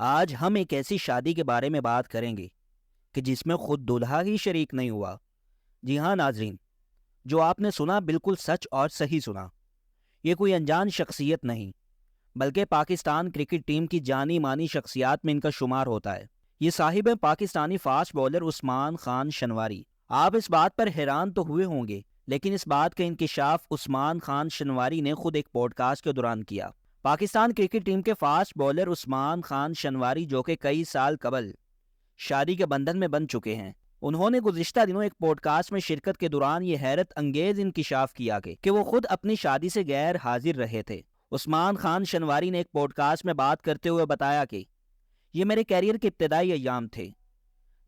آج ہم ایک ایسی شادی کے بارے میں بات کریں گے کہ جس میں خود دولہا ہی شریک نہیں ہوا۔ جی ہاں ناظرین، جو آپ نے سنا بالکل سچ اور صحیح سنا۔ یہ کوئی انجان شخصیت نہیں، بلکہ پاکستان کرکٹ ٹیم کی جانی مانی شخصیات میں ان کا شمار ہوتا ہے۔ یہ صاحب پاکستانی فاسٹ بولر عثمان خان شنواری۔ آپ اس بات پر حیران تو ہوئے ہوں گے، لیکن اس بات کا انکشاف عثمان خان شنواری نے خود ایک پوڈ کاسٹ کے دوران کیا۔ پاکستان کرکٹ ٹیم کے فاسٹ بولر عثمان خان شنواری، جو کہ کئی سال قبل شادی کے بندھن میں بن چکے ہیں، انہوں نے گزشتہ دنوں ایک پوڈ کاسٹ میں شرکت کے دوران یہ حیرت انگیز انکشاف کیا کہ وہ خود اپنی شادی سے غیر حاضر رہے تھے۔ عثمان خان شنواری نے ایک پوڈ کاسٹ میں بات کرتے ہوئے بتایا کہ یہ میرے کیریئر کے ابتدائی ایام تھے،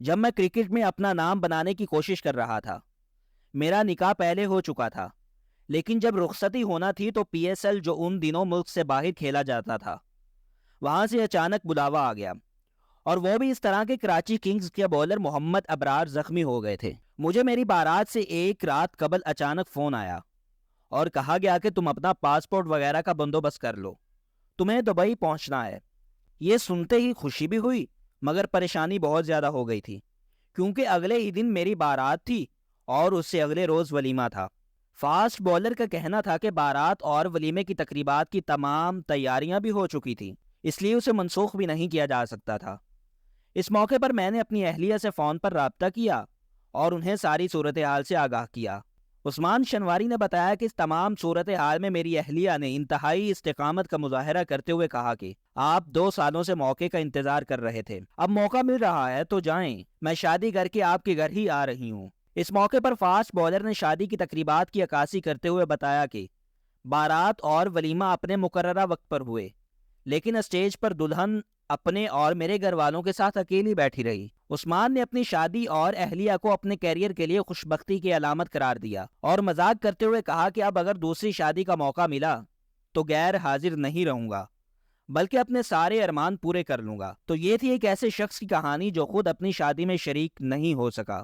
جب میں کرکٹ میں اپنا نام بنانے کی کوشش کر رہا تھا۔ میرا نکاح پہلے ہو چکا تھا، لیکن جب رخصتی ہونا تھی تو پی ایس ایل، جو ان دنوں ملک سے باہر کھیلا جاتا تھا، وہاں سے اچانک بلاوا آ گیا، اور وہ بھی اس طرح کہ کراچی کنگز کے بولر محمد ابرار زخمی ہو گئے تھے۔ مجھے میری بارات سے ایک رات قبل اچانک فون آیا اور کہا گیا کہ تم اپنا پاسپورٹ وغیرہ کا بندوبست کر لو، تمہیں دبئی پہنچنا ہے۔ یہ سنتے ہی خوشی بھی ہوئی، مگر پریشانی بہت زیادہ ہو گئی تھی، کیونکہ اگلے ہی دن میری بارات تھی اور اس سے اگلے روز ولیمہ تھا۔ فاسٹ بولر کا کہنا تھا کہ بارات اور ولیمے کی تقریبات کی تمام تیاریاں بھی ہو چکی تھیں، اس لیے اسے منسوخ بھی نہیں کیا جا سکتا تھا۔ اس موقع پر میں نے اپنی اہلیہ سے فون پر رابطہ کیا اور انہیں ساری صورتحال سے آگاہ کیا۔ عثمان شنواری نے بتایا کہ اس تمام صورتحال میں میری اہلیہ نے انتہائی استقامت کا مظاہرہ کرتے ہوئے کہا کہ آپ 2 سالوں سے موقع کا انتظار کر رہے تھے، اب موقع مل رہا ہے تو جائیں، میں شادی کر کے آپ کے گھر ہی آ رہی ہوں۔ اس موقع پر فاسٹ بولر نے شادی کی تقریبات کی عکاسی کرتے ہوئے بتایا کہ بارات اور ولیمہ اپنے مقررہ وقت پر ہوئے، لیکن اسٹیج پر دلہن اپنے اور میرے گھر والوں کے ساتھ اکیلی بیٹھی رہی۔ عثمان نے اپنی شادی اور اہلیہ کو اپنے کیریئر کے لیے خوشبختی کی علامت قرار دیا اور مذاق کرتے ہوئے کہا کہ اب اگر دوسری شادی کا موقع ملا تو غیر حاضر نہیں رہوں گا، بلکہ اپنے سارے ارمان پورے کر لوں گا۔ تو یہ تھی ایک ایسے شخص کی کہانی جو خود اپنی شادی میں شریک نہیں ہو سکا۔